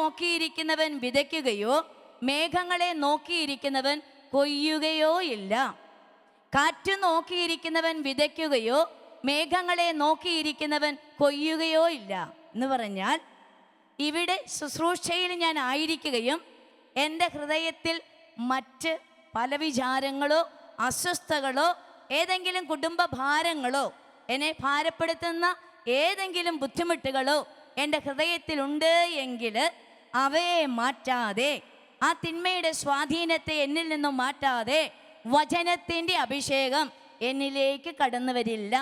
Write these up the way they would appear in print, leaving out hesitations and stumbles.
നോക്കിയിരിക്കുന്നവൻ വിതയ്ക്കുകയോ മേഘങ്ങളെ നോക്കിയിരിക്കുന്നവൻ കൊയ്യുകയോ ഇല്ല. കാറ്റ് നോക്കിയിരിക്കുന്നവൻ വിതയ്ക്കുകയോ മേഘങ്ങളെ നോക്കിയിരിക്കുന്നവൻ കൊയ്യുകയോ ഇല്ല എന്ന് പറഞ്ഞാൽ, ഇവിടെ ശുശ്രൂഷയിൽ ഞാൻ ആയിരിക്കുകയും എൻ്റെ ഹൃദയത്തിൽ മറ്റ് പല വിചാരങ്ങളോ അസ്വസ്ഥതകളോ ഏതെങ്കിലും കുടുംബ ഭാരങ്ങളോ എന്നെ ഭാരപ്പെടുത്തുന്ന ഏതെങ്കിലും ബുദ്ധിമുട്ടുകളോ എൻ്റെ ഹൃദയത്തിലുണ്ട് എങ്കിൽ അവയെ മാറ്റാതെ, ആ തിന്മയുടെ സ്വാധീനത്തെ എന്നിൽ നിന്നും മാറ്റാതെ വചനത്തിൻ്റെ അഭിഷേകം എന്നിലേക്ക് കടന്നു വരില്ല.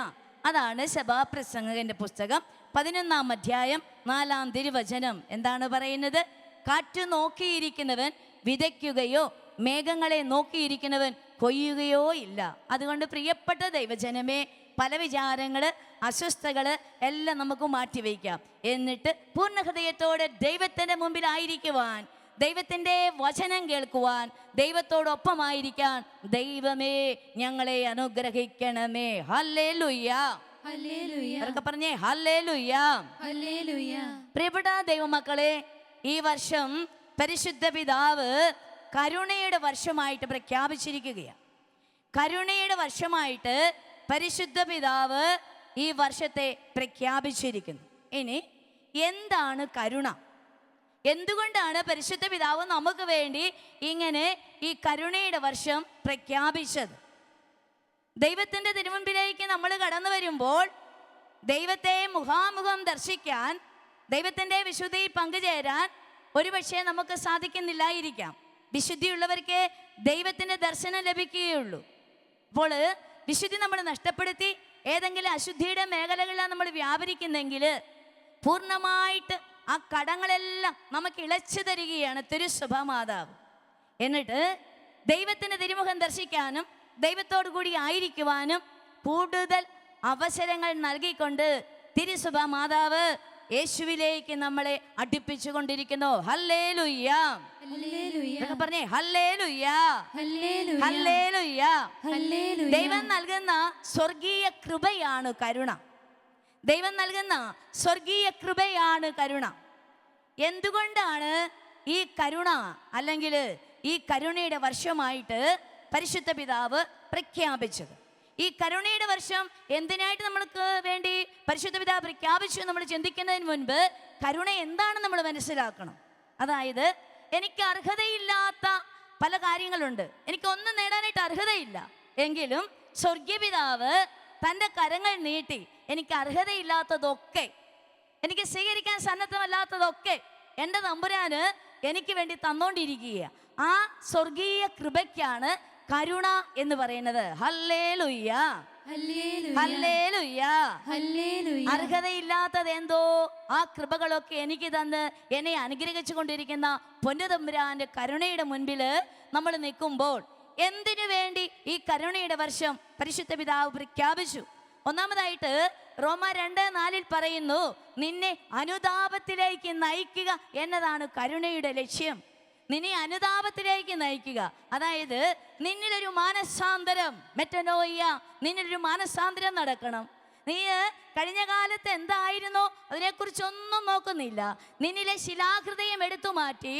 അതാണ് സഭാപ്രസംഗകന്റെ പുസ്തകം 11-ാം അധ്യായം 4-ാം തിരുവചനം. എന്താണ് പറയുന്നത്? കാറ്റ് നോക്കിയിരിക്കുന്നവൻ വിതയ്ക്കുകയോ മേഘങ്ങളെ നോക്കിയിരിക്കുന്നവൻ കൊയ്യുകയോ ഇല്ല. അതുകൊണ്ട് പ്രിയപ്പെട്ട ദൈവജനമേ, പല വിചാരങ്ങൾ അസ്വസ്ഥകൾ എല്ലാം നമുക്ക് മാറ്റിവെക്കാം. എന്നിട്ട് പൂർണ്ണ ഹൃദയത്തോടെ ദൈവത്തിൻ്റെ മുമ്പിലായിരിക്കുവാൻ, ദൈവത്തിൻ്റെ വചനം കേൾക്കുവാൻ, ദൈവത്തോടൊപ്പമായിരിക്കാൻ ദൈവമേ ഞങ്ങളെ അനുഗ്രഹിക്കണമേ. ഹല്ലേലൂയ, ഹല്ലേലൂയ പറഞ്ഞേ, ഹല്ലേലൂയ, ഹല്ലേലൂയ. പ്രിയപ്പെട്ട ദൈവമക്കളെ, ഈ വർഷം പരിശുദ്ധ പിതാവ് കരുണയുടെ വർഷമായിട്ട് പ്രഖ്യാപിച്ചിരിക്കുകയാണ്. കരുണയുടെ വർഷമായിട്ട് പരിശുദ്ധ പിതാവ് ഈ വർഷത്തെ പ്രഖ്യാപിച്ചിരിക്കുന്നു. ഇനി എന്താണ് കരുണ? എന്തുകൊണ്ടാണ് പരിശുദ്ധ പിതാവ് നമുക്ക് വേണ്ടി ഇങ്ങനെ ഈ കരുണയുടെ വർഷം പ്രഖ്യാപിച്ചത്? ദൈവത്തിൻ്റെ തിരുമുമ്പിലേക്ക് നമ്മൾ കടന്നു വരുമ്പോൾ ദൈവത്തെ മുഖാമുഖം ദർശിക്കാൻ, ദൈവത്തിൻ്റെ വിശുദ്ധിയിൽ പങ്കുചേരാൻ ഒരുപക്ഷെ നമുക്ക് സാധിക്കുന്നില്ലായിരിക്കാം. വിശുദ്ധിയുള്ളവർക്ക് ദൈവത്തിൻ്റെ ദർശനം ലഭിക്കുകയുള്ളൂ. അപ്പോൾ വിശുദ്ധി നമ്മൾ നഷ്ടപ്പെടുത്തി ഏതെങ്കിലും അശുദ്ധിയുടെ മേഖലകളിലാണ് നമ്മൾ വ്യാപരിക്കുന്നെങ്കിൽ പൂർണ്ണമായിട്ട് ആ കടങ്ങളെല്ലാം നമുക്ക് ഇളച്ചു തരികയാണ് തിരുസഭാമാതാവ്. എന്നിട്ട് ദൈവത്തിൻ്റെ തിരുമുഖം ദർശിക്കാനും ദൈവത്തോടു കൂടി ആയിരിക്കുവാനും കൂടുതൽ അവസരങ്ങൾ നൽകിക്കൊണ്ട് തിരുസഭാമാതാവ് യേശുവിലേക്ക് നമ്മളെ അടുപ്പിച്ചു കൊണ്ടിരിക്കുന്നു. ഹല്ലേലൂയ, പറഞ്ഞേ ഹല്ലേലൂയ, ഹല്ലേലൂയ. ദൈവം നൽകുന്ന സ്വർഗീയ കൃപയാണ് കരുണ. ദൈവം നൽകുന്ന സ്വർഗീയ കൃപയാണ് കരുണ. എന്തുകൊണ്ടാണ് ഈ കരുണ അല്ലെങ്കിൽ ഈ കരുണയുടെ വർഷമായിട്ട് പരിശുദ്ധ പിതാവ് പ്രഖ്യാപിച്ചത്? ഈ കരുണയുടെ വർഷം എന്തിനായിട്ട് നമ്മൾക്ക് വേണ്ടി പരിശുദ്ധ പിതാവ് പ്രഖ്യാപിച്ചു നമ്മൾ ചിന്തിക്കുന്നതിന് മുൻപ് കരുണ എന്താണെന്ന് നമ്മൾ മനസ്സിലാക്കണം. അതായത്, എനിക്ക് അർഹതയില്ലാത്ത പല കാര്യങ്ങളുണ്ട്, എനിക്കൊന്നും നേടാനായിട്ട് അർഹതയില്ല. എങ്കിലും സ്വർഗീയ പിതാവ് തൻ്റെ കരങ്ങൾ നീട്ടി എനിക്ക് അർഹതയില്ലാത്തതൊക്കെ, എനിക്ക് സ്വീകരിക്കാൻ സന്നദ്ധമല്ലാത്തതൊക്കെ എൻ്റെ തമ്പുരാന് എനിക്ക് വേണ്ടി തന്നോണ്ടിരിക്കുക. ആ സ്വർഗീയ കൃപയ്ക്കാണ് കരുണ എന്ന് പറയുന്നത്. Hallelujah, hallelujah, hallelujah. അർഹതയില്ലാത്തത് എന്തോ ആ കൃപകളൊക്കെ എനിക്ക് തന്ന് എന്നെ അനുഗ്രഹിച്ചു കൊണ്ടിരിക്കുന്ന പൊന്നുതമ്പുരാന്റെ കരുണയുടെ മുൻപിൽ നമ്മൾ നിൽക്കുമ്പോൾ എന്തിനു വേണ്ടി ഈ കരുണയുടെ വർഷം പരിശുദ്ധ പിതാവ് പ്രഖ്യാപിച്ചു? ഒന്നാമതായിട്ട് റോമ 2:4 പറയുന്നു, നിന്നെ അനുതാപത്തിലേക്ക് നയിക്കുക എന്നതാണ് കരുണയുടെ ലക്ഷ്യം. നിന്നെ അനുതാപത്തിലേക്ക് നയിക്കുക. അതായത് നിന്നിലൊരു മാനസാന്തരം, മെറ്റനോയ്യ, നിന്നിലൊരു മാനസാന്തരം നടക്കണം. നീ കഴിഞ്ഞ കാലത്ത് എന്തായിരുന്നോ അതിനെക്കുറിച്ചൊന്നും നോക്കുന്നില്ല. നിന്നിലെ ശിലാഹൃദയം എടുത്തു മാറ്റി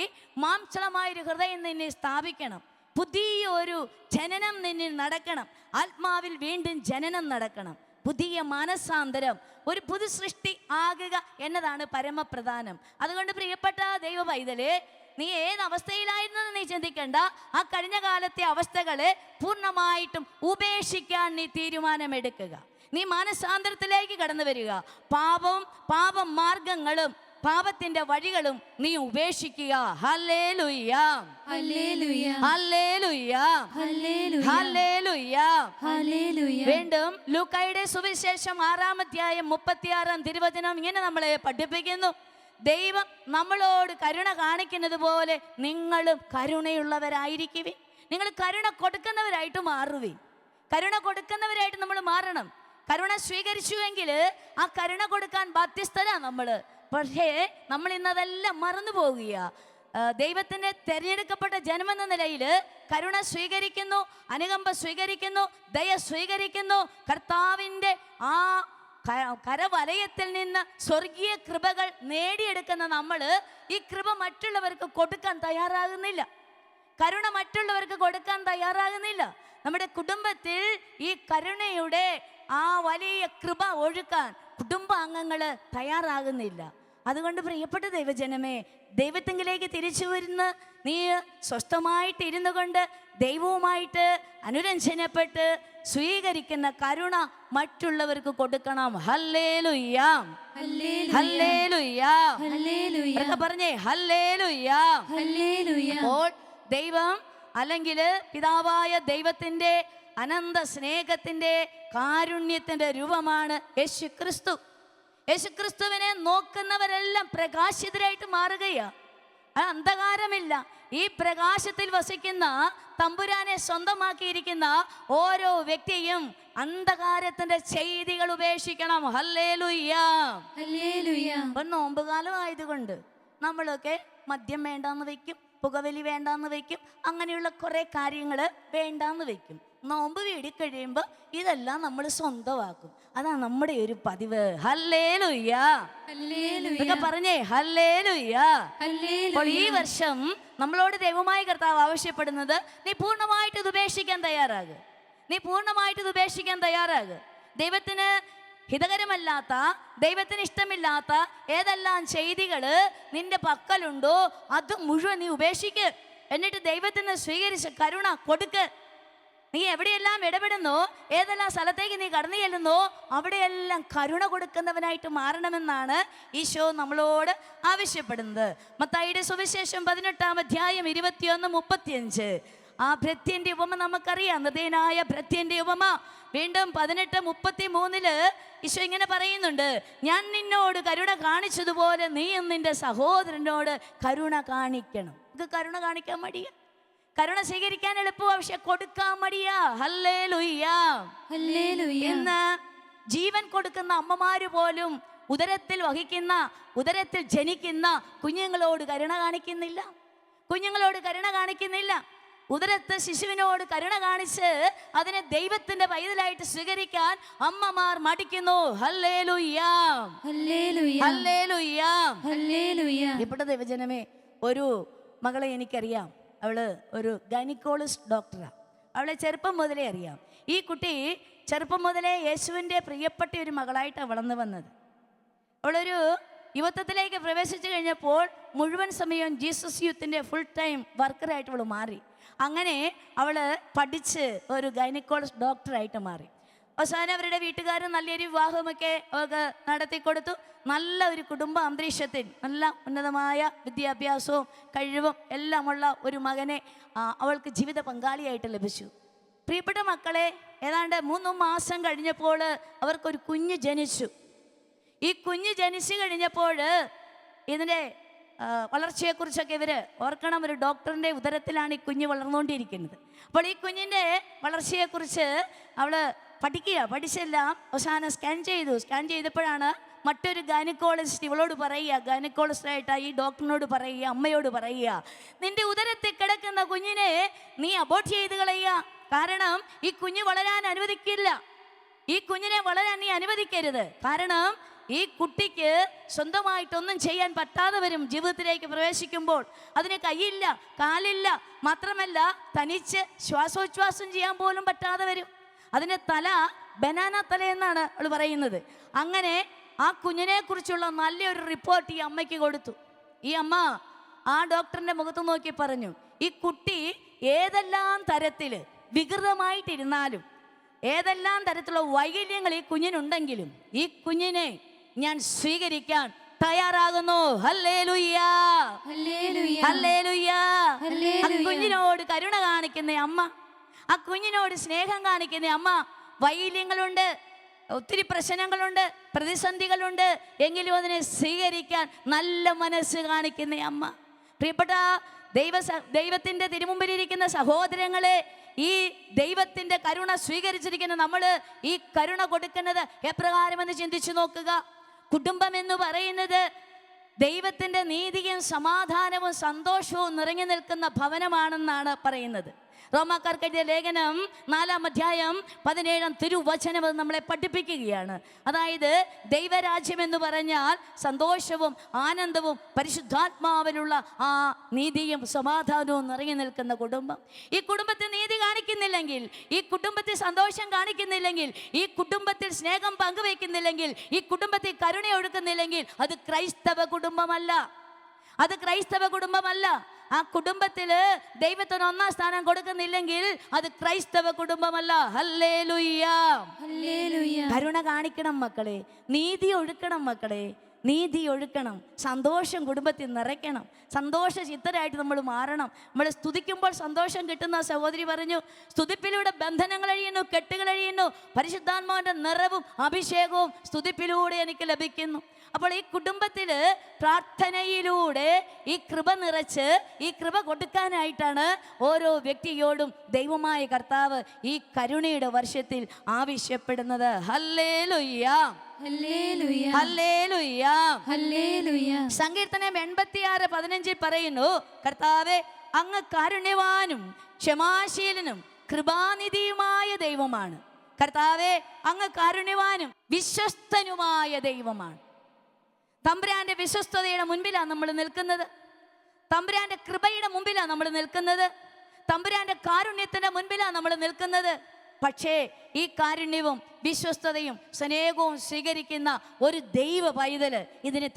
മാംസളമായൊരു ഹൃദയം നിന്നെ സ്ഥാപിക്കണം. പുതിയൊരു ജനനം നിന്നിൽ നടക്കണം. ആത്മാവിൽ വീണ്ടും ജനനം നടക്കണം. പുതിയ മാനസാന്തരം, ഒരു പുതു സൃഷ്ടി ആകുക എന്നതാണ് പരമപ്രധാനം. അതുകൊണ്ട് പ്രിയപ്പെട്ട ദൈവ പൈതലേ, നീ ഏതവസ്ഥയിലായിരുന്നു നീ ചിന്തിക്കേണ്ട. ആ കഴിഞ്ഞ കാലത്തെ അവസ്ഥകളെ പൂർണ്ണമായിട്ടും ഉപേക്ഷിക്കാൻ നീ തീരുമാനമെടുക്കുക. നീ മാനസാന്തരത്തിലേക്ക് കടന്നു വരിക. പാപം മാർഗങ്ങളും പാപത്തിന്റെ വഴികളും നീ ഉപേക്ഷിക്കുക. Hallelujah, hallelujah, hallelujah, hallelujah, hallelujah. വീണ്ടും ലൂക്കായുടെ സുവിശേഷം 6-ാം അധ്യായം 36-ാം തിരുവചനം ഇങ്ങനെ നമ്മളെ പഠിപ്പിക്കുന്നു, ദൈവം നമ്മളോട് കരുണ കാണിക്കുന്നത് പോലെ നിങ്ങളും കരുണയുള്ളവരായിരിക്കുവേ. നിങ്ങൾ കരുണ കൊടുക്കുന്നവരായിട്ട് മാറുവേ. കരുണ കൊടുക്കുന്നവരായിട്ട് നമ്മൾ മാറണം. കരുണ സ്വീകരിച്ചുവെങ്കിൽ ആ കരുണ കൊടുക്കാൻ ബാധ്യസ്ഥരാ നമ്മൾ. പക്ഷേ നമ്മൾ ഇന്നതെല്ലാം മറന്നു പോകുക. ദൈവത്തിൻ്റെ തിരഞ്ഞെടുക്കപ്പെട്ട ജനമെന്ന നിലയിൽ കരുണ സ്വീകരിക്കുന്നു, അനുകമ്പ സ്വീകരിക്കുന്നു, ദയ സ്വീകരിക്കുന്നു. കർത്താവിൻ്റെ ആ കരവലയത്തിൽ നിന്ന് സ്വർഗീയ കൃപകൾ നേടിയെടുക്കുന്ന നമ്മൾ ഈ കൃപ മറ്റുള്ളവർക്ക് കൊടുക്കാൻ തയ്യാറാകുന്നില്ല. കരുണ മറ്റുള്ളവർക്ക് കൊടുക്കാൻ തയ്യാറാകുന്നില്ല. നമ്മുടെ കുടുംബത്തിൽ ഈ കരുണയുടെ ആ വലിയ കൃപ ഒഴുക്കാൻ കുടുംബാംഗങ്ങൾ തയ്യാറാകുന്നില്ല. അതുകൊണ്ട് പ്രിയപ്പെട്ട ദൈവജനമേ, ദൈവത്തെങ്കിലേക്ക് തിരിച്ചു വരുന്ന നീ സ്വസ്ഥമായിട്ട് ഇരുന്നു കൊണ്ട് ദൈവവുമായിട്ട് അനുരഞ്ജനപ്പെട്ട് സ്വീകരിക്കുന്ന കരുണ മറ്റുള്ളവർക്ക് കൊടുക്കണം. ഹല്ലേലൂയ, ഹല്ലേലൂയ, പറഞ്ഞേ ഹല്ലേലൂയ. അപ്പോൾ ദൈവം അല്ലെങ്കിൽ പിതാവായ ദൈവത്തിൻ്റെ അനന്ത സ്നേഹത്തിൻ്റെ കാരുണ്യത്തിൻ്റെ രൂപമാണ് യേശുക്രിസ്തു. യേശുക്രിസ്തുവിനെ നോക്കുന്നവരെല്ലാം പ്രകാശിതരായിട്ട് മാറുകയാ. അന്ധകാരമില്ല. ഈ പ്രകാശത്തിൽ വസിക്കുന്ന തമ്പുരാനെ സ്വന്തമാക്കിയിരിക്കുന്ന ഓരോ വ്യക്തിയും അന്ധകാരത്തിന്റെ ചെയ്തികൾ ഉപേക്ഷിക്കണം. Hallelujah, hallelujah. ഇപ്പൊ നോമ്പുകാലം ആയതുകൊണ്ട് നമ്മളൊക്കെ മദ്യം വേണ്ടാന്ന് വെക്കും, പുകവലി വേണ്ടാന്ന് വെക്കും, അങ്ങനെയുള്ള കുറെ കാര്യങ്ങൾ വേണ്ടാന്ന് വെക്കും. നോമ്പ് വീടിക്കഴിയുമ്പോൾ ഇതെല്ലാം നമ്മൾ സ്വന്തമാക്കും. അതാണ് നമ്മുടെ ഒരു പതിവ്. ഹല്ലേലൂയ, ഇതൊക്കെ പറഞ്ഞേ ഹല്ലേലൂയ. അപ്പോൾ ഈ വർഷം നമ്മളോട് ദൈവമായ കർത്താവ് ആവശ്യപ്പെടുന്നത് നീ പൂർണ്ണമായിട്ട് ഇത് ഉപേക്ഷിക്കാൻ തയ്യാറാകുക. നീ പൂർണ്ണമായിട്ട് ഇത് ഉപേക്ഷിക്കാൻ തയ്യാറാകുക. ദൈവത്തിന് ഹിതകരമല്ലാത്ത, ദൈവത്തിന് ഇഷ്ടമില്ലാത്ത ഏതെല്ലാം ചെയ്തികൾ നിന്റെ പക്കലുണ്ടോ അത് മുഴുവൻ നീ ഉപേക്ഷിക്ക്. എന്നിട്ട് ദൈവത്തിന് സ്വീകരിച്ച് കരുണ കൊടുക്ക്. നീ എവിടെയെല്ലാം ഇടപെടുന്നോ, ഏതെല്ലാം സ്ഥലത്തേക്ക് നീ കടന്നു ചെല്ലുന്നോ അവിടെയെല്ലാം കരുണ കൊടുക്കുന്നവനായിട്ട് മാറണമെന്നാണ് ഈശോ നമ്മളോട് ആവശ്യപ്പെടുന്നത്. മത്തായിയുടെ സുവിശേഷം 18-ാം അധ്യായം 21-35. ആ ഭൃത്യന്റെ ഉപമ നമുക്കറിയാം, നിർദ്ദയനായ ഭൃത്യന്റെ ഉപമ. വീണ്ടും 18:33 ഈശോ ഇങ്ങനെ പറയുന്നുണ്ട്, ഞാൻ നിന്നോട് കരുണ കാണിച്ചതുപോലെ നീയും നിന്റെ സഹോദരനോട് കരുണ കാണിക്കണം. ഇത് കരുണ കാണിക്കാൻ മടിയാ, കരുണ സ്വീകരിക്കാൻ എളുപ്പമാ, പക്ഷെ കൊടുക്കാൻ മടിയാ. Hallelujah, hallelujah. ഇന്ന് ജീവൻ കൊടുക്കുന്ന അമ്മമാര് പോലും ഉദരത്തിൽ വഹിക്കുന്ന, ഉദരത്തിൽ ജനിക്കുന്ന കുഞ്ഞുങ്ങളോട് കരുണ കാണിക്കുന്നില്ല. കുഞ്ഞുങ്ങളോട് കരുണ കാണിക്കുന്നില്ല. ഉദരത്ത് ശിശുവിനോട് കരുണ കാണിച്ച് അതിനെ ദൈവത്തിന്റെ പൈതലായിട്ട് സ്വീകരിക്കാൻ അമ്മമാർ മടിക്കുന്നു. Hallelujah, hallelujah, hallelujah, hallelujah. പ്രിയപ്പെട്ട ദൈവജനമേ, ഒരു മകളെ എനിക്കറിയാം. അവള് ഒരു ഗൈനക്കോളജിസ്റ്റ് ഡോക്ടറാണ്. അവളെ ചെറുപ്പം മുതലേ അറിയാം. ഈ കുട്ടി ചെറുപ്പം മുതലേ യേശുവിൻ്റെ പ്രിയപ്പെട്ട ഒരു മകളായിട്ടാണ് വളർന്നു വന്നത്. അവളൊരു യുവത്വത്തിലേക്ക് പ്രവേശിച്ചു കഴിഞ്ഞപ്പോൾ മുഴുവൻ സമയം ജീസസ് യൂത്തിൻ്റെ ഫുൾ ടൈം വർക്കറായിട്ട് അവൾ മാറി. അങ്ങനെ അവൾ പഠിച്ച് ഒരു ഗൈനക്കോളജിസ്റ്റ് ഡോക്ടറായിട്ട് മാറി. അവസാനം അവരുടെ വീട്ടുകാരും നല്ലൊരു വിവാഹമൊക്കെ അവൾക്ക് നടത്തിക്കൊടുത്തു. നല്ല ഒരു കുടുംബ അന്തരീക്ഷത്തിൽ നല്ല ഉന്നതമായ വിദ്യാഭ്യാസവും കഴിവും എല്ലാമുള്ള ഒരു മകനെ അവൾക്ക് ജീവിത പങ്കാളിയായിട്ട് ലഭിച്ചു. പ്രിയപ്പെട്ട മക്കളെ, ഏതാണ്ട് 3 മാസം കഴിഞ്ഞപ്പോൾ അവർക്കൊരു കുഞ്ഞ് ജനിച്ചു. ഈ കുഞ്ഞ് ജനിച്ചു കഴിഞ്ഞപ്പോൾ ഇതിൻ്റെ വളർച്ചയെക്കുറിച്ചൊക്കെ ഇവർ ഓർക്കണം. ഒരു ഡോക്ടറിൻ്റെ ഉദരത്തിലാണ് ഈ കുഞ്ഞ് വളർന്നുകൊണ്ടിരിക്കുന്നത്. അപ്പോൾ ഈ കുഞ്ഞിൻ്റെ വളർച്ചയെക്കുറിച്ച് അവൾ പഠിച്ചെല്ലാം അവസാനം സ്കാൻ ചെയ്തപ്പോഴാണ് മറ്റൊരു ഗൈനക്കോളജിസ്റ്റ് ഇവളോട് പറയുക, ഗൈനക്കോളജിസ്റ്റായിട്ട് ഈ ഡോക്ടറിനോട് പറയുക, അമ്മയോട് പറയുക, നിന്റെ ഉദരത്തിൽ കിടക്കുന്ന കുഞ്ഞിനെ നീ അബോർട്ട് ചെയ്ത് കളയുക. കാരണം ഈ കുഞ്ഞ് വളരാൻ അനുവദിക്കില്ല. ഈ കുഞ്ഞിനെ വളരാൻ നീ അനുവദിക്കരുത്. കാരണം ഈ കുട്ടിക്ക് സ്വന്തമായിട്ടൊന്നും ചെയ്യാൻ പറ്റാതെ വരും. ജീവിതത്തിലേക്ക് പ്രവേശിക്കുമ്പോൾ അതിന് കൈയില്ല, കാലില്ല, മാത്രമല്ല തനിച്ച് ശ്വാസോച്ഛ്വാസം ചെയ്യാൻ പോലും പറ്റാതെ വരും. അതിൻ്റെ തല ബനാന തല എന്നാണ് അവൾ പറയുന്നത്. അങ്ങനെ ആ കുഞ്ഞിനെ കുറിച്ചുള്ള നല്ലൊരു റിപ്പോർട്ട് ഈ അമ്മയ്ക്ക് കൊടുത്തു. ഈ അമ്മ ആ ഡോക്ടറിൻ്റെ മുഖത്ത് നോക്കി പറഞ്ഞു, ഈ കുട്ടി ഏതെല്ലാം തരത്തിൽ വികൃതമായിട്ടിരുന്നാലും, ഏതെല്ലാം തരത്തിലുള്ള വൈകല്യങ്ങൾ ഈ കുഞ്ഞിനുണ്ടെങ്കിലും ഈ കുഞ്ഞിനെ ഞാൻ സ്വീകരിക്കാൻ തയ്യാറാകുന്നു. Hallelujah, hallelujah, hallelujah. ആ കുഞ്ഞിനോട് കരുണ കാണിക്കുന്ന അമ്മ, ആ കുഞ്ഞിനോട് സ്നേഹം കാണിക്കുന്ന അമ്മ. വൈകല്യങ്ങളുണ്ട്, ഒത്തിരി പ്രശ്നങ്ങളുണ്ട്, പ്രതിസന്ധികളുണ്ട്, എങ്കിലും അതിനെ സ്വീകരിക്കാൻ നല്ല മനസ്സ് കാണിക്കുന്ന അമ്മ. പ്രിയപ്പെട്ട ദൈവത്തിൻ്റെ തിരുമുമ്പിലിരിക്കുന്ന സഹോദരങ്ങളെ, ഈ ദൈവത്തിൻ്റെ കരുണ സ്വീകരിച്ചിരിക്കുന്ന നമ്മൾ ഈ കരുണ കൊടുക്കുന്നത് എപ്രകാരമെന്ന് ചിന്തിച്ചു നോക്കുക. കുടുംബം എന്ന് പറയുന്നത് ദൈവത്തിൻ്റെ നീതിയും സമാധാനവും സന്തോഷവും നിറഞ്ഞു നിൽക്കുന്ന ഭവനമാണെന്നാണ് പറയുന്നത്. റോമാക്കാർക്ക് എഴുതിയ ലേഖനം 4-ാം അധ്യായം 17-ാം തിരുവചനം നമ്മളെ പഠിപ്പിക്കുകയാണ്. അതായത് ദൈവരാജ്യം എന്ന് പറഞ്ഞാൽ സന്തോഷവും ആനന്ദവും പരിശുദ്ധാത്മാവിലുള്ള ആ നീതിയും സമാധാനവും നിറഞ്ഞു നിൽക്കുന്ന കുടുംബം. ഈ കുടുംബത്തിൽ നീതി കാണിക്കുന്നില്ലെങ്കിൽ, ഈ കുടുംബത്തിൽ സന്തോഷം കാണിക്കുന്നില്ലെങ്കിൽ, ഈ കുടുംബത്തിൽ സ്നേഹം പങ്കുവയ്ക്കുന്നില്ലെങ്കിൽ, ഈ കുടുംബത്തിൽ കരുണ ഒഴുക്കുന്നില്ലെങ്കിൽ അത് ക്രൈസ്തവ കുടുംബമല്ല. അത് ക്രൈസ്തവ കുടുംബമല്ല. ആ കുടുംബത്തില് ദൈവത്തിന് 1-ാം സ്ഥാനം കൊടുക്കുന്നില്ലെങ്കിൽ അത് ക്രൈസ്തവ കുടുംബമല്ല. Hallelujah, hallelujah. കരുണ കാണിക്കണം മക്കളെ, നീതി ഒഴുക്കണം മക്കളെ, നീതി ഒഴുക്കണം. സന്തോഷം കുടുംബത്തിൽ നിറയ്ക്കണം. സന്തോഷ ചിത്തരായിട്ട് നമ്മൾ മാറണം. നമ്മൾ സ്തുതിക്കുമ്പോൾ സന്തോഷം കിട്ടുന്ന സഹോദരി പറഞ്ഞു, സ്തുതിപ്പിലൂടെ ബന്ധനങ്ങൾ അഴിയുന്നു, കെട്ടുകൾ അഴിയുന്നു, പരിശുദ്ധാത്മാവിൻ്റെ നിറവും അഭിഷേകവും സ്തുതിപ്പിലൂടെ എനിക്ക് ലഭിക്കുന്നു. അപ്പോൾ ഈ കുടുംബത്തിൽ പ്രാർത്ഥനയിലൂടെ ഈ കൃപ നിറച്ച് ഈ കൃപ കൊടുക്കാനായിട്ടാണ് ഓരോ വ്യക്തിയോടും ദൈവമായ കർത്താവ് ഈ കരുണയുടെ വർഷത്തിൽ ആവശ്യപ്പെടുന്നത്. Hallelujah, hallelujah, hallelujah, hallelujah. സങ്കീർത്തനം 86:15 പറയുന്നു, കർത്താവേ അങ്ങ് കാരുണ്യവാനും ക്ഷമാശീലനും കൃപാനിധിയുമായ ദൈവമാണ്. കർത്താവേ അങ്ങ് കാരുണ്യവാനും വിശ്വസ്തനുമായ ദൈവമാണ്. തമ്പുരാന്റെ വിശ്വസ്തതയുടെ മുൻപിലാണ് നമ്മൾ നിൽക്കുന്നത്. തമ്പുരാന്റെ കൃപയുടെ മുമ്പിലാണ് നമ്മൾ നിൽക്കുന്നത്. തമ്പുരാന്റെ കാരുണ്യത്തിന്റെ മുൻപിലാണ് നമ്മൾ നിൽക്കുന്നത്. പക്ഷേ ഈ കാരുണ്യവും വിശ്വസ്തതയും സ്നേഹവും സ്വീകരിക്കുന്ന ഒരു ദൈവ പൈതല് ഇതിനെ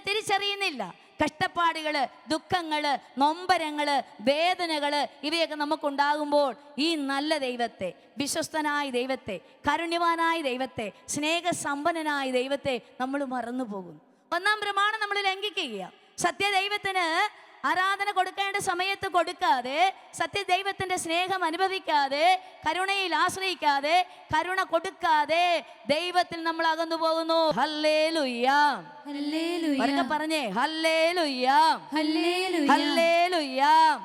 തിരിച്ചറിയുന്നില്ല. കഷ്ടപ്പാടുകള്, ദുഃഖങ്ങള്, നൊമ്പരങ്ങള്, വേദനകള് ഇവയൊക്കെ നമുക്കുണ്ടാകുമ്പോൾ ഈ നല്ല ദൈവത്തെ, വിശ്വസ്തനായ ദൈവത്തെ, കാരുണ്യവാനായ ദൈവത്തെ, സ്നേഹസമ്പന്നനായ ദൈവത്തെ നമ്മൾ മറന്നു പോകുന്നു. 1-ാം പ്രമാണം നമ്മൾ ലംഘിക്കുക. സത്യദൈവത്തിന് ആരാധന കൊടുക്കേണ്ട സമയത്ത് കൊടുക്കാതെ, സത്യദൈവത്തിന്റെ സ്നേഹം അനുഭവിക്കാതെ, കരുണയിൽ ആശ്രയിക്കാതെ, കരുണ കൊടുക്കാതെ ദൈവത്തിൽ നമ്മൾ അകന്നു പോകുന്നു. Hallelujah, hallelujah. പറഞ്ഞേ ഹല്ലേലൂയ, ഹല്ലേലൂയ, ഹല്ലേലൂയ,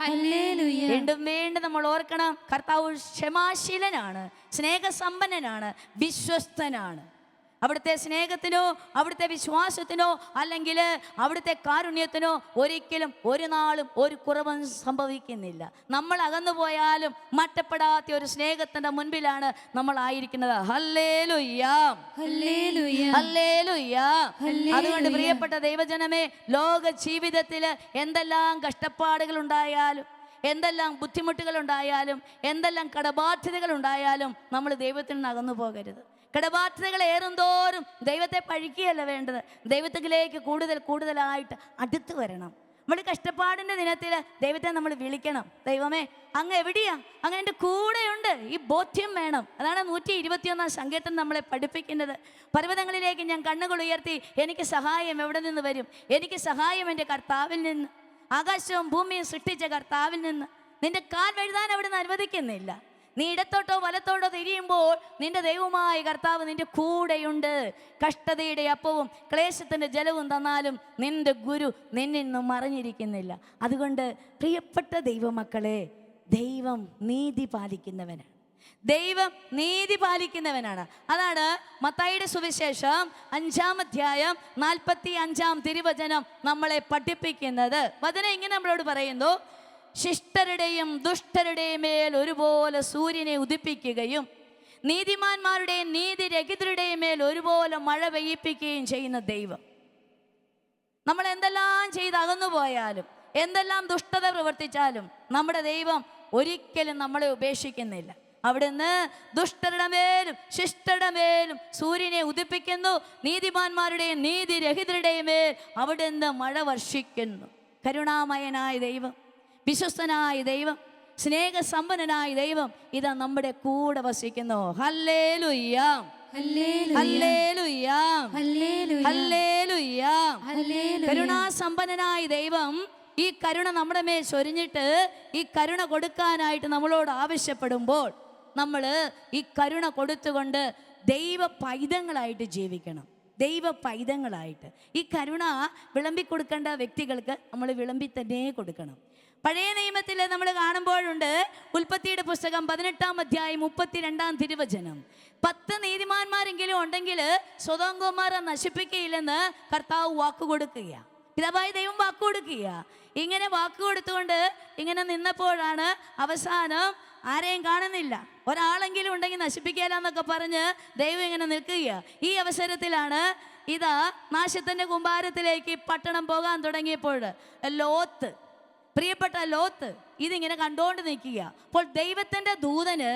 ഹല്ലേലൂയ. വീണ്ടും വീണ്ടും നമ്മൾ ഓർക്കണം, കർത്താവ് ക്ഷമാശീലനാണ്, സ്നേഹസമ്പന്നനാണ്, വിശ്വസ്തനാണ്. അവിടുത്തെ സ്നേഹത്തിനോ അവിടുത്തെ വിശ്വാസത്തിനോ അല്ലെങ്കിൽ അവിടുത്തെ കാരുണ്യത്തിനോ ഒരിക്കലും ഒരു നാളും ഒരു കുറവും സംഭവിക്കുന്നില്ല. നമ്മൾ അകന്നു പോയാലും മറ്റപ്പെടാത്ത ഒരു സ്നേഹത്തിന്റെ മുൻപിലാണ് നമ്മൾ ആയിരിക്കുന്നത്. Hallelujah, hallelujah, hallelujah. അതുകൊണ്ട് പ്രിയപ്പെട്ട ദൈവജനമേ, ലോക ജീവിതത്തില് എന്തെല്ലാം കഷ്ടപ്പാടുകൾ ഉണ്ടായാലും, എന്തെല്ലാം ബുദ്ധിമുട്ടുകൾ ഉണ്ടായാലും, എന്തെല്ലാം കടബാധ്യതകൾ ഉണ്ടായാലും നമ്മൾ ദൈവത്തിൽ നിന്ന് അകന്നു പോകരുത്. കടബാധ്യതകൾ ഏറുന്തോറും ദൈവത്തെ പഴിക്കുകയല്ല വേണ്ടത്, ദൈവത്തിലേക്ക് കൂടുതലായിട്ട് അടുത്ത് വരണം. നമ്മൾ കഷ്ടപ്പാടിൻ്റെ ദിനത്തിൽ ദൈവത്തെ നമ്മൾ വിളിക്കണം. ദൈവമേ അങ്ങ് എവിടെയാ, അങ്ങ് എൻ്റെ കൂടെയുണ്ട്. ഈ ബോധ്യം വേണം. അതാണ് 121-ാം സങ്കീർത്തനം നമ്മളെ പഠിപ്പിക്കുന്നത്. പർവ്വതങ്ങളിലേക്ക് ഞാൻ കണ്ണുകൾ ഉയർത്തി, എനിക്ക് സഹായം എവിടെ നിന്ന് വരും? എനിക്ക് സഹായം എൻ്റെ കർത്താവിൽ നിന്ന്. ആകാശവും ഭൂമിയും സൃഷ്ടിച്ച കർത്താവിൽ നിന്ന്. നിന്റെ കാൽ വഴുതാൻ അവിടുന്ന് അനുവദിക്കുന്നില്ല. നീ ഇടത്തോട്ടോ വലത്തോട്ടോ തിരിയുമ്പോൾ നിന്റെ ദൈവമായ കർത്താവ് നിന്റെ കൂടെയുണ്ട്. കഷ്ടതയുടെ അപ്പവും ക്ലേശത്തിൻ്റെ ജലവും തന്നാലും നിന്റെ ഗുരു നിന്നിൽ നിന്നും മറിഞ്ഞിരിക്കുന്നില്ല. അതുകൊണ്ട് പ്രിയപ്പെട്ട ദൈവമക്കളെ, ദൈവം നീതി പാലിക്കുന്നവനാണ്. ദൈവം നീതി പാലിക്കുന്നവനാണ്. അതാണ് മത്തായിയുടെ സുവിശേഷം 5-ാം അധ്യായം 45-ാം തിരുവചനം നമ്മളെ പഠിപ്പിക്കുന്നത്. വചനം ഇങ്ങനെ നമ്മളോട് പറയുന്നു, ശിഷ്ടരുടെയും ദുഷ്ടരുടെയും മേൽ ഒരുപോലെ സൂര്യനെ ഉദിപ്പിക്കുകയും നീതിമാന്മാരുടെയും നീതിരഹിതരുടെയും മേൽ ഒരുപോലെ മഴ പെയ്യിപ്പിക്കുകയും ചെയ്യുന്ന ദൈവം. നമ്മൾ എന്തെല്ലാം ചെയ്ത് അകന്നു പോയാലും, എന്തെല്ലാം ദുഷ്ടത പ്രവർത്തിച്ചാലും നമ്മുടെ ദൈവം ഒരിക്കലും നമ്മളെ ഉപേക്ഷിക്കുന്നില്ല. അവിടുന്ന് ദുഷ്ടരുടെ മേലും ശിഷ്ടരുടെ മേലും സൂര്യനെ ഉദിപ്പിക്കുന്നു, നീതിമാന്മാരുടെയും നീതിരഹിതരുടെയും മേൽ അവിടുന്ന് മഴ വർഷിക്കുന്നു. കരുണാമയനായ ദൈവം, വിശ്വസ്തനായ ദൈവം, സ്നേഹസമ്പന്നനായ ദൈവം ഇതാ നമ്മുടെ കൂടെ വസിക്കുന്നു. Hallelujah, hallelujah, hallelujah. കരുണാസമ്പന്നനായ ദൈവം ഈ കരുണ നമ്മുടെ മേൽ ചൊരിഞ്ഞിട്ട് ഈ കരുണ കൊടുക്കാനായിട്ട് നമ്മളോട് ആവശ്യപ്പെടുമ്പോൾ നമ്മൾ ഈ കരുണ കൊടുത്തുകൊണ്ട് ദൈവ പൈതങ്ങളായിട്ട് ജീവിക്കണം. ദൈവ പൈതങ്ങളായിട്ട് ഈ കരുണ വിളമ്പിക്കൊടുക്കേണ്ട വ്യക്തികൾക്ക് നമ്മൾ വിളമ്പി തന്നെ കൊടുക്കണം. പഴയ നിയമത്തിൽ നമ്മൾ കാണുമ്പോഴുണ്ട്, ഉൽപ്പത്തിയുടെ പുസ്തകം 18-ാം അധ്യായം 32-ാം തിരുവചനം, 10 നീതിമാന്മാരെങ്കിലും ഉണ്ടെങ്കിൽ സൊദോം ഗൊമോറ നശിപ്പിക്കുകയില്ലെന്ന് കർത്താവ് വാക്കുകൊടുക്കുക. പിതാവായ ദൈവം വാക്കുകൊടുക്കുക. ഇങ്ങനെ വാക്ക് കൊടുത്തുകൊണ്ട് ഇങ്ങനെ നിന്നപ്പോഴാണ് അവസാനം ആരെയും കാണുന്നില്ല, ഒരാളെങ്കിലും ഉണ്ടെങ്കിൽ നശിപ്പിക്കാലെന്നൊക്കെ പറഞ്ഞ് ദൈവം ഇങ്ങനെ നിൽക്കുക. ഈ അവസരത്തിലാണ് ഇതാ നാശത്തിന്റെ കുമ്പാരത്തിലേക്ക് പട്ടണം പോകാൻ തുടങ്ങിയപ്പോൾ ലോത്ത്, പ്രിയപ്പെട്ട ലോത്ത് ഇതിങ്ങനെ കണ്ടുകൊണ്ട് നിൽക്കുക. അപ്പോൾ ദൈവത്തിന്റെ ദൂതന്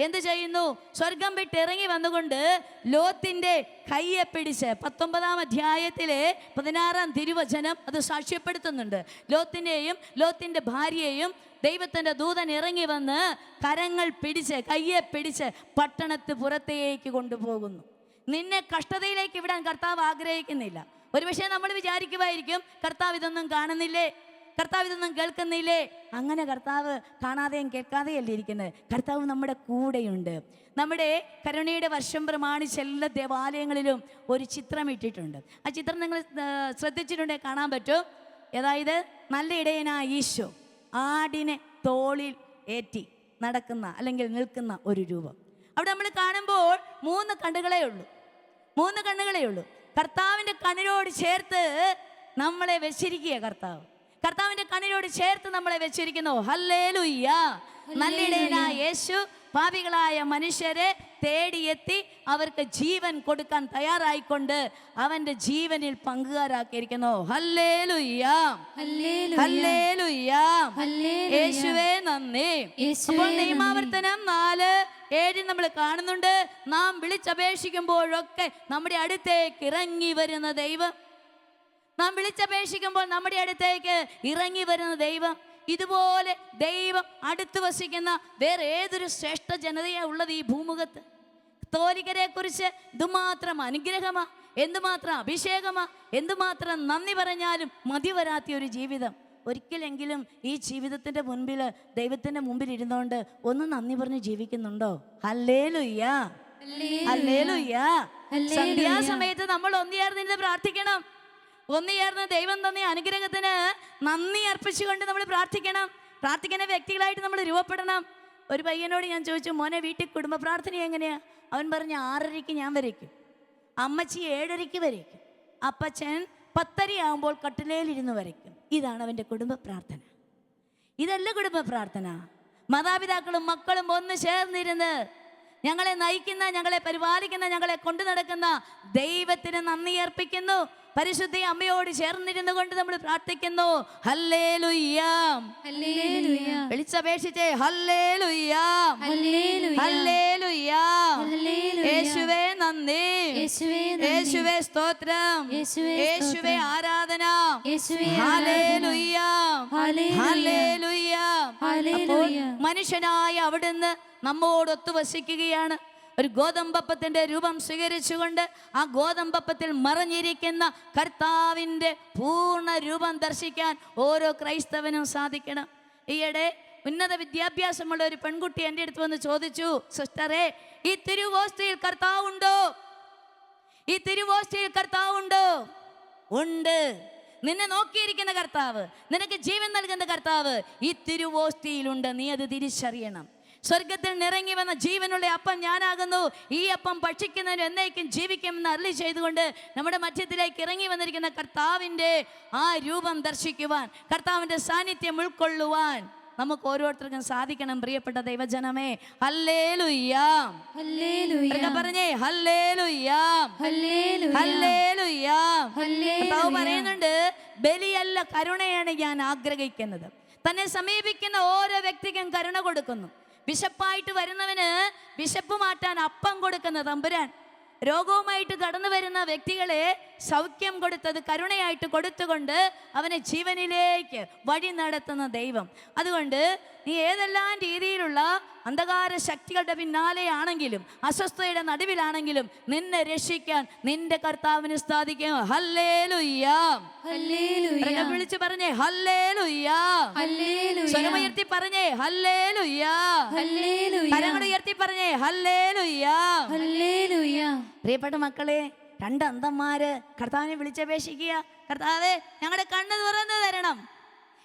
എന്ത് ചെയ്യുന്നു? സ്വർഗം വിട്ടിറങ്ങി വന്നുകൊണ്ട് ലോത്തിന്റെ കയ്യെ പിടിച്ച് 19-ാം അധ്യായത്തിലെ 16-ാം തിരുവചനം അത് സാക്ഷ്യപ്പെടുത്തുന്നുണ്ട്. ലോത്തിനെയും ലോത്തിന്റെ ഭാര്യയെയും ദൈവത്തിന്റെ ദൂതൻ ഇറങ്ങി വന്ന് കരങ്ങൾ പിടിച്ച് കയ്യെ പിടിച്ച് പട്ടണത്തിന് പുറത്തേക്ക് കൊണ്ടുപോകുന്നു. നിന്നെ കഷ്ടതയിലേക്ക് വിടാൻ കർത്താവ് ആഗ്രഹിക്കുന്നില്ല. ഒരുപക്ഷെ നമ്മൾ വിചാരിക്കുമായിരിക്കും, കർത്താവ് ഇതൊന്നും കാണുന്നില്ലേ, കർത്താവ് ഇതൊന്നും കേൾക്കുന്നില്ലേ? അങ്ങനെ കർത്താവ് കാണാതെയും കേൾക്കാതെയല്ലേ ഇരിക്കുന്നത്. കർത്താവ് നമ്മുടെ കൂടെയുണ്ട്. നമ്മുടെ കരുണയുടെ വർഷം പ്രമാണിച്ച് എല്ലാ ദേവാലയങ്ങളിലും ഒരു ചിത്രം ഇട്ടിട്ടുണ്ട്. ആ ചിത്രം നിങ്ങൾ ശ്രദ്ധിച്ചിട്ടുണ്ടെങ്കിൽ കാണാൻ പറ്റും. അതായത് നല്ല ഇടയനായ ഈശോ ആടിനെ തോളിൽ ഏറ്റി നടക്കുന്ന അല്ലെങ്കിൽ നിൽക്കുന്ന ഒരു രൂപം. അവിടെ നമ്മൾ കാണുമ്പോൾ 3 കണ്ണുകളേ ഉള്ളൂ. കർത്താവിൻ്റെ കണ്ണിനോട് ചേർത്ത് നമ്മളെ വെച്ചിരിക്കുക. കർത്താവിന്റെ കണ്ണിനോട് ചേർത്ത് നമ്മളെ വെച്ചിരിക്കുന്നു. ഹല്ലേലൂയ. നല്ലിടയനായ യേശു പാപികളായ മനുഷ്യരെ തേടിയെത്തി അവർക്ക് ജീവൻ കൊടുക്കാൻ തയ്യാറായിക്കൊണ്ട് അവന്റെ ജീവനിൽ പങ്കുകാരാക്കിയിരിക്കുന്നു. ഹല്ലേലൂയ, ഹല്ലേലൂയ, യേശുവേ നന്ദി. അപ്പോൾ നിയമാവർത്തനം 4:7 നമ്മൾ കാണുന്നുണ്ട്, നാം വിളിച്ചപേക്ഷിക്കുമ്പോഴൊക്കെ നമ്മുടെ അടുത്തേക്ക് ഇറങ്ങി വരുന്ന ദൈവം, നാം വിളിച്ചപേക്ഷിക്കുമ്പോൾ നമ്മുടെ അടുത്തേക്ക് ഇറങ്ങി വരുന്ന ദൈവം. ഇതുപോലെ ദൈവം അടുത്ത് വസിക്കുന്ന വേറെ ഏതൊരു ശ്രേഷ്ഠ ജനതയാണ് ഉള്ളത് ഈ ഭൂമുഖത്ത്? കത്തോലിക്കരെ കുറിച്ച് എന്തുമാത്രം അനുഗ്രഹമാ, എന്തുമാത്രം അഭിഷേകമാ, എന്തുമാത്രം നന്ദി പറഞ്ഞാലും മതി വരാത്ത ഒരു ജീവിതം. ഒരിക്കലെങ്കിലും ഈ ജീവിതത്തിന്റെ മുൻപിൽ ദൈവത്തിന്റെ മുമ്പിൽ ഇരുന്നുകൊണ്ട് ഒന്ന് നന്ദി പറഞ്ഞ് ജീവിക്കുന്നുണ്ടോ? Hallelujah, hallelujah. സന്ധ്യാസമയത്ത് നമ്മൾ ഒന്നുചേർന്ന് പ്രാർത്ഥിക്കണം. ഒന്നുചേർന്ന് ദൈവം തന്ന അനുഗ്രഹത്തിന് നന്ദി അർപ്പിച്ചുകൊണ്ട് നമ്മൾ പ്രാർത്ഥിക്കണം. പ്രാർത്ഥിക്കുന്ന വ്യക്തികളായിട്ട് നമ്മൾ രൂപപ്പെടണം. ഒരു പയ്യനോട് ഞാൻ ചോദിച്ചു, മോനെ വീട്ടിൽ കുടുംബ പ്രാർത്ഥന എങ്ങനെയാ? അവൻ പറഞ്ഞ് 6:30 ഞാൻ വരയ്ക്കും, അമ്മച്ചി 7:30 വരയ്ക്കും, അപ്പച്ചൻ 10:30 ആകുമ്പോൾ കട്ടിലേലിരുന്ന് വരയ്ക്കും. ഇതാണ് അവൻ്റെ കുടുംബ പ്രാർത്ഥന. ഇതല്ല കുടുംബ പ്രാർത്ഥന. മാതാപിതാക്കളും മക്കളും ഒന്ന് ചേർന്നിരുന്ന് ഞങ്ങളെ നയിക്കുന്ന, ഞങ്ങളെ പരിപാലിക്കുന്ന, ഞങ്ങളെ കൊണ്ടു നടക്കുന്ന ദൈവത്തിന് നന്ദി അർപ്പിക്കുന്നു. പരിശുദ്ധ അമ്മയോട് ചേർന്നിരുന്നു കൊണ്ട് നമ്മൾ പ്രാർത്ഥിക്കുന്നു. Hallelujah, hallelujah. വിളിച്ചപേക്ഷിച്ചേ ഹല്ലേലൂയ, ഹല്ലേലൂയ. യേശുവേ നന്ദി, യേശുവേ സ്തോത്രം, യേശുവേ ആരാധന. Hallelujah, hallelujah. അപ്പോൾ മനുഷ്യനായ അവിടുന്ന് നമ്മോടൊത്തു വസിക്കുകയാണ്. ഒരു ഗോതമ്പപ്പത്തിന്റെ രൂപം സ്വീകരിച്ചുകൊണ്ട് ആ ഗോതമ്പപ്പത്തിൽ മറഞ്ഞിരിക്കുന്ന കർത്താവിൻ്റെ പൂർണ്ണ രൂപം ദർശിക്കാൻ ഓരോ ക്രൈസ്തവനും സാധിക്കണം. ഈയിടെ ഉന്നത വിദ്യാഭ്യാസമുള്ള ഒരു പെൺകുട്ടി എൻ്റെ അടുത്ത് വന്ന് ചോദിച്ചു, സിസ്റ്ററെ, ഈ തിരുവോസ്തിയിൽ കർത്താവുണ്ടോ? ഈ തിരുവോസ്തിയിൽ കർത്താവുണ്ടോ? ഉണ്ട്. നിന്നെ നോക്കിയിരിക്കുന്ന കർത്താവ്, നിനക്ക് ജീവൻ നൽകുന്ന കർത്താവ് ഈ തിരുവോസ്തിയിലുണ്ട്. നീ അത് തിരിച്ചറിയണം. സ്വർഗത്തിൽ നിറങ്ങി വന്ന ജീവനുള്ള അപ്പം ഞാനാകുന്നു, ഈ അപ്പം ഭക്ഷിക്കുന്നതിന് എന്നേക്കും ജീവിക്കുമെന്ന് അരുളി ചെയ്തുകൊണ്ട് നമ്മുടെ മധ്യത്തിലേക്ക് ഇറങ്ങി വന്നിരിക്കുന്ന കർത്താവിൻ്റെ ആ രൂപം ദർശിക്കുവാൻ, കർത്താവിൻ്റെ സാന്നിധ്യം ഉൾക്കൊള്ളുവാൻ നമുക്ക് ഓരോരുത്തർക്കും സാധിക്കണം. പ്രിയപ്പെട്ട ദൈവജനമേ, ഹല്ലേലൂയ, ഹല്ലേലൂയ. പറഞ്ഞേ ഹല്ലേലൂയ, ഹല്ലേലൂയ. കർത്താവ് പറയുന്നുണ്ട്, ബലിയല്ല കരുണയാണ് ഞാൻ ആഗ്രഹിക്കുന്നത്. തന്നെ സമീപിക്കുന്ന ഓരോ വ്യക്തിക്കും കരുണ കൊടുക്കുന്നു. വിശപ്പായിട്ട് വരുന്നവന് വിശപ്പ് മാറ്റാൻ അപ്പം കൊടുക്കുന്ന തമ്പുരാൻ, രോഗവുമായിട്ട് കടന്നു വരുന്ന വ്യക്തികളെ സൗഖ്യം കൊടുത്തത് കരുണയായിട്ട് കൊടുത്തുകൊണ്ട് അവനെ ജീവനിലേക്ക് വഴി നടത്തുന്ന ദൈവം. അതുകൊണ്ട് നീ ഏതെല്ലാം രീതിയിലുള്ള അന്ധകാര ശക്തികളുടെ പിന്നാലെയാണെങ്കിലും അസ്വസ്ഥതയുടെ നടുവിലാണെങ്കിലും നിന്നെ രക്ഷിക്കാൻ നിന്റെ കർത്താവിന് സാധിക്കും. Hallelujah, hallelujah. വിളിച്ചു പറഞ്ഞേ ഹല്ലേലൂയ, ഹല്ലേലൂയ. സ്വരമുയർത്തി പറഞ്ഞേ ഹല്ലേലൂയ, ഹല്ലേലൂയ. കരങ്ങൾ ഉയർത്തി പറഞ്ഞേ ഹല്ലേലൂയ, ഹല്ലേലൂയ. പ്രിയപ്പെട്ട മക്കളെ, 2 അന്ധന്മാര് കർത്താവിനെ വിളിച്ചപേക്ഷിക്കുക, കർത്താവേ ഞങ്ങളുടെ കണ്ണ് തുറന്നു തരണം,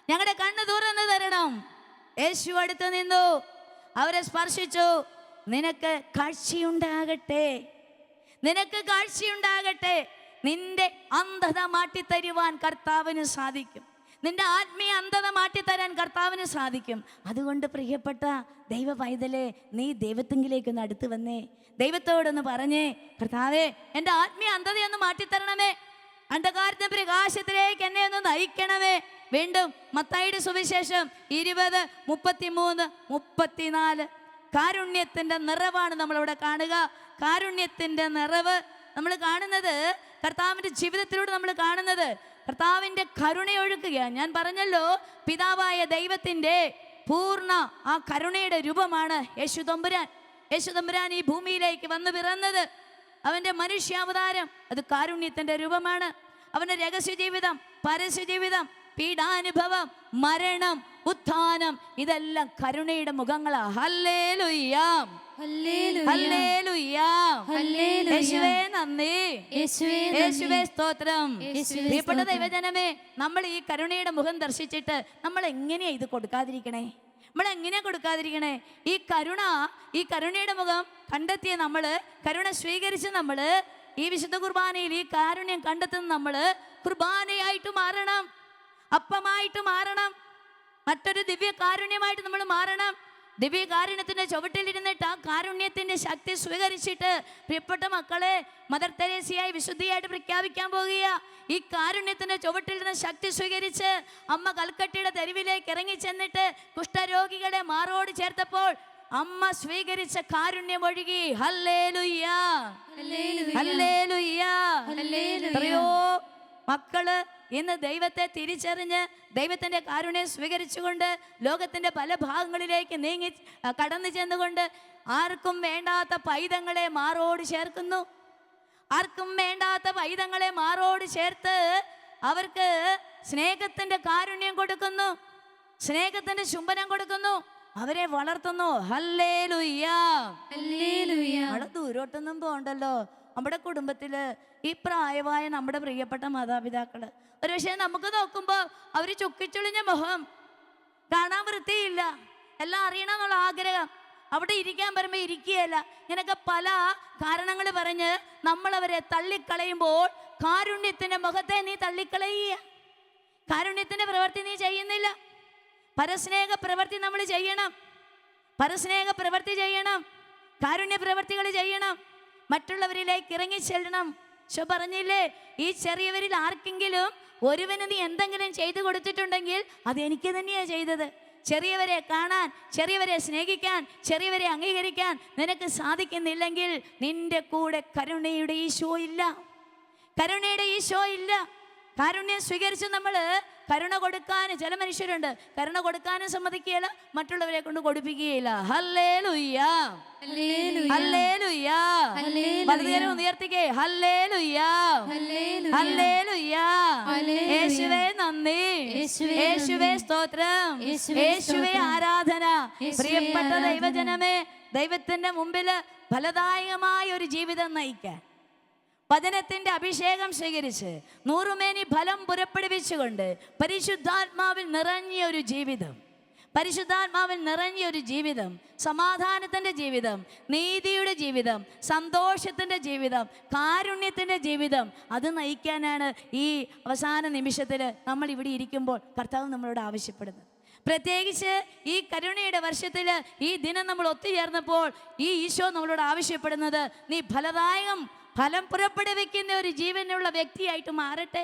ഞങ്ങളുടെ കണ്ണ് തുറന്നു തരണം. യേശു അടുത്ത് നിന്നു, അവരെ സ്പർശിച്ചു. നിനക്ക് കാഴ്ചയുണ്ടാകട്ടെ, നിനക്ക് കാഴ്ചയുണ്ടാകട്ടെ. നിന്റെ അന്ധത മാറ്റിത്തരുവാൻ കർത്താവിന് സാധിക്കും. നിന്റെ ആത്മീയ അന്ധത മാറ്റിത്തരാൻ കർത്താവിന് സാധിക്കും. അതുകൊണ്ട് പ്രിയപ്പെട്ട ദൈവ പൈതലേ, നീ ദൈവത്തെങ്കിലേക്കൊന്ന് അടുത്ത് വന്നേ. ദൈവത്തോടൊന്ന് പറഞ്ഞേ, കർത്താവേ, എൻ്റെ ആത്മീയ അന്ധതയൊന്ന് മാറ്റിത്തരണമേ. അന്ധകാരത്തിന്റെ പ്രകാശത്തിലേക്ക് എന്നെ ഒന്ന് നയിക്കണമേ. വീണ്ടും മത്തായിയുടെ സുവിശേഷം 20, 33, 34. കാരുണ്യത്തിന്റെ നിറവാണ് നമ്മളിവിടെ കാണുക. കാരുണ്യത്തിന്റെ നിറവ് നമ്മൾ കാണുന്നത് കർത്താവിൻ്റെ ജീവിതത്തിലൂടെ നമ്മൾ കാണുന്നത് കർത്താവിൻ്റെ കരുണയൊഴുക്കുകയാണ്. ഞാൻ പറഞ്ഞല്ലോ, പിതാവായ ദൈവത്തിൻ്റെ പൂർണ്ണ ആ കരുണയുടെ രൂപമാണ് യേശു തമ്പുരാൻ. യേശു തമ്പുരാൻ ഈ ഭൂമിയിലേക്ക് വന്നു പിറന്നത്, അവൻ്റെ മനുഷ്യാവതാരം അത് കാരുണ്യത്തിൻ്റെ രൂപമാണ്. അവൻ്റെ രഹസ്യ ജീവിതം, പരസ്യ ജീവിതം, പീഡാനുഭവം, മരണം, ഉത്ഥാനം, ഇതെല്ലാം കരുണയുടെ മുഖങ്ങളാ. ഹല്ലേലൂയ, ഹല്ലേലൂയ, യേശുവേ നന്ദി, യേശുവേ സ്തോത്രം. പ്രിയപ്പെട്ട ദൈവജനമേ, നമ്മൾ ഈ കരുണയുടെ മുഖം ദർശിച്ചിട്ട് നമ്മൾ എങ്ങനെയാ ഇത് കൊടുക്കാതിരിക്കണേ? നമ്മൾ എങ്ങനെ കൊടുക്കാതിരിക്കണേ? ഈ കരുണയുടെ മുഖം കണ്ടെത്തിയ നമ്മള്, കരുണ സ്വീകരിച്ച് നമ്മള് ഈ വിശുദ്ധ കുർബാനയിൽ ഈ കാരുണ്യം കണ്ടെത്തുന്ന നമ്മള് കുർബാനയായിട്ട് മാറണം, അപ്പമായിട്ട് മാറണം, മറ്റൊരു ദിവ്യ കാരുണ്യമായിട്ട് നമ്മൾ മാറണം. ദിവ്യ കാരുണ്യത്തിന്റെ ചുവട്ടിലിരുന്നിട്ട് ആ കാരുണ്യത്തിന്റെ ശക്തി സ്വീകരിച്ചിട്ട് പ്രിയപ്പെട്ട മക്കളെ, മദർ തെരേസയായി വിശുദ്ധിയായിട്ട് പ്രഖ്യാപിക്കാൻ പോകുക. ഈ കാരുണ്യത്തിന്റെ ചുവട്ടിലിരുന്ന ശക്തി സ്വീകരിച്ച് അമ്മ കൽക്കട്ടയുടെ തെരുവിലേക്ക് ഇറങ്ങി ചെന്നിട്ട് കുഷ്ഠരോഗികളെ മാറോട് ചേർത്തപ്പോൾ അമ്മ സ്വീകരിച്ച കാരുണ്യം ഒഴുകി. Hallelujah, hallelujah. എത്രയോ മക്കള് ഇന്ന് ദൈവത്തെ തിരിച്ചറിഞ്ഞ് ദൈവത്തിൻ്റെ കാരുണ്യം സ്വീകരിച്ചുകൊണ്ട് ലോകത്തിൻ്റെ പല ഭാഗങ്ങളിലേക്ക് കടന്നു ചെന്നുകൊണ്ട് ആർക്കും വേണ്ടാത്ത പൈതങ്ങളെ മാറോട് ചേർക്കുന്നു. ആർക്കും വേണ്ടാത്ത പൈതങ്ങളെ മാറോട് ചേർത്ത് അവർക്ക് സ്നേഹത്തിൻ്റെ കാരുണ്യം കൊടുക്കുന്നു, സ്നേഹത്തിൻ്റെ ചുംബനം കൊടുക്കുന്നു, അവരെ വളർത്തുന്നു. Hallelujah, hallelujah. അവിടെ ദൂരോട്ടൊന്നും പോകണ്ടല്ലോ. നമ്മുടെ കുടുംബത്തില് ഈ പ്രായമായ നമ്മുടെ പ്രിയപ്പെട്ട മാതാപിതാക്കള് ഒരു പക്ഷേ നമുക്ക് നോക്കുമ്പോൾ അവര് ചുക്കിച്ചുളിഞ്ഞ മുഖം, കാണാൻ വൃത്തിയില്ല, എല്ലാം അറിയണമെന്നുള്ള ആഗ്രഹം, അവിടെ ഇരിക്കാൻ പറയുമ്പോൾ ഇരിക്കുകയല്ല, ഇങ്ങനെയൊക്കെ പല കാരണങ്ങൾ പറഞ്ഞ് നമ്മളവരെ തള്ളിക്കളയുമ്പോൾ കാരുണ്യത്തിന്റെ മുഖത്തെ നീ തള്ളിക്കളയുക. കാരുണ്യത്തിന്റെ പ്രവൃത്തി നീ ചെയ്യുന്നില്ല. പരസ്നേഹ പ്രവൃത്തി നമ്മൾ ചെയ്യണം, പരസ്നേഹ പ്രവൃത്തി ചെയ്യണം, കാരുണ്യ പ്രവൃത്തികൾ ചെയ്യണം, മറ്റുള്ളവരിലേക്ക് ഇറങ്ങി ചെല്ലണം. പറഞ്ഞില്ലേ, ഈ ചെറിയവരിൽ ആർക്കെങ്കിലും ഒരുവന് നീ എന്തെങ്കിലും ചെയ്തു കൊടുത്തിട്ടുണ്ടെങ്കിൽ അത് എനിക്ക് തന്നെയാണ് ചെയ്തത്. ചെറിയവരെ കാണാൻ, ചെറിയവരെ സ്നേഹിക്കാൻ, ചെറിയവരെ അംഗീകരിക്കാൻ നിനക്ക് സാധിക്കുന്നില്ലെങ്കിൽ നിന്റെ കൂടെ കരുണയുടെ ഈശോ ഇല്ല, കരുണയുടെ ഈശോ ഇല്ല. കാരുണ്യം സ്വീകരിച്ച് നമ്മൾ കരുണ കൊടുക്കാൻ ചില മനുഷ്യരുണ്ട്, കരുണ കൊടുക്കാനും സമ്മതിക്കുകയില്ല, മറ്റുള്ളവരെ കൊണ്ട് കൊടുപ്പിക്കുകയില്ല. Hallelujah, hallelujah. വലതുകരം ഉയർത്തിക്കേ. Hallelujah, hallelujah. യേശുവേ നന്ദി, യേശുവേ സ്തോത്രം, യേശുവേ ആരാധന. പ്രിയപ്പെട്ട ദൈവജനമേ, ദൈവത്തിന്റെ മുമ്പില് ഫലദായകമായ ഒരു ജീവിതം നയിക്കാൻ, വചനത്തിന്റെ അഭിഷേകം സ്വീകരിച്ച് നൂറുമേനി ഫലം പുറപ്പെടുവിച്ചുകൊണ്ട് പരിശുദ്ധാത്മാവിൽ നിറഞ്ഞ ഒരു ജീവിതം, പരിശുദ്ധാത്മാവിൽ നിറഞ്ഞ ഒരു ജീവിതം, സമാധാനത്തിൻ്റെ ജീവിതം, നീതിയുടെ ജീവിതം, സന്തോഷത്തിൻ്റെ ജീവിതം, കാരുണ്യത്തിൻ്റെ ജീവിതം, അത് നയിക്കാനാണ് ഈ അവസാന നിമിഷത്തിൽ നമ്മൾ ഇവിടെ ഇരിക്കുമ്പോൾ കർത്താവ് നമ്മളോട് ആവശ്യപ്പെടുന്നത്. പ്രത്യേകിച്ച് ഈ കരുണയുടെ വർഷത്തിൽ ഈ ദിനം നമ്മൾ ഒത്തുചേർന്നപ്പോൾ ഈ ഈശോ നമ്മളോട് ആവശ്യപ്പെടുന്നത്, നീ ഫലം പുറപ്പെടുവിക്കുന്ന ഒരു ജീവനുള്ള വ്യക്തിയായിട്ട് മാറട്ടെ.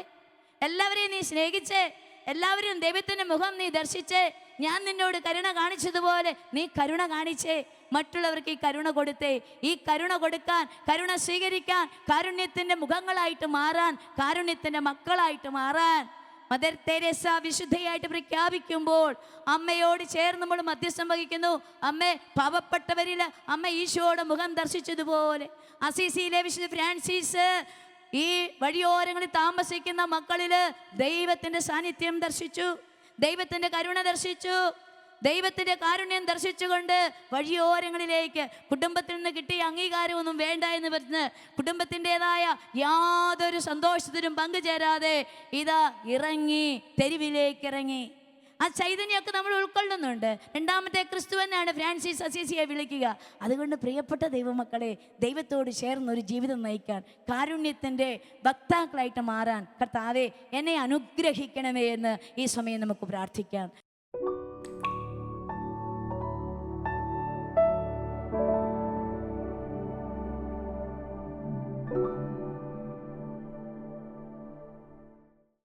എല്ലാവരെയും നീ സ്നേഹിച്ചേ, എല്ലാവരും ദൈവത്തിൻ്റെ മുഖം നീ ദർശിച്ചേ, ഞാൻ നിന്നോട് കരുണ കാണിച്ചതുപോലെ നീ കരുണ കാണിച്ചേ, മറ്റുള്ളവർക്ക് ഈ കരുണ കൊടുത്തേ. ഈ കരുണ കൊടുക്കാൻ, കരുണ സ്വീകരിക്കാൻ, കാരുണ്യത്തിൻ്റെ മുഖങ്ങളായിട്ട് മാറാൻ, കാരുണ്യത്തിൻ്റെ മക്കളായിട്ട് മാറാൻ മദർ തെരേസ വിശുദ്ധയായിട്ട് പ്രഖ്യാപിക്കുമ്പോൾ അമ്മയോട് ചേർന്ന് നമ്മൾ മധ്യസ്ഥം വഹിക്കുന്നു. അമ്മേ, പാവപ്പെട്ടവരിൽ അമ്മ ഈശോയുടെ മുഖം ദർശിച്ചതുപോലെ അസീസിയിലെ വിശുദ്ധ ഫ്രാൻസിസ് ഈ വഴിയോരങ്ങളിൽ താമസിക്കുന്ന മക്കളിൽ ദൈവത്തിൻ്റെ സാന്നിധ്യം ദർശിച്ചു, ദൈവത്തിൻ്റെ കരുണ ദർശിച്ചു, ദൈവത്തിൻ്റെ കാരുണ്യം ദർശിച്ചുകൊണ്ട് വഴിയോരങ്ങളിലേക്ക് കുടുംബത്തിൽ നിന്ന് കിട്ടിയ അംഗീകാരമൊന്നും വേണ്ട എന്ന് പറഞ്ഞ് കുടുംബത്തിൻ്റെതായ യാതൊരു സന്തോഷത്തിനും പങ്കുചേരാതെ ഇതാ ഇറങ്ങി, തെരുവിലേക്ക് ഇറങ്ങി. ആ ചൈതന്യമൊക്കെ നമ്മൾ ഉൾക്കൊള്ളുന്നുണ്ട്. രണ്ടാമത്തെ ക്രിസ്തു എന്നാണ് ഫ്രാൻസിസ് അസീസിയെ വിളിക്കുക. അതുകൊണ്ട് പ്രിയപ്പെട്ട ദൈവമക്കളെ, ദൈവത്തോട് ചേർന്നൊരു ജീവിതം നയിക്കാൻ, കാരുണ്യത്തിൻ്റെ വക്താക്കളായിട്ട് മാറാൻ കർത്താവേ എന്നെ അനുഗ്രഹിക്കണമേ എന്ന് ഈ സമയം നമുക്ക് പ്രാർത്ഥിക്കാം.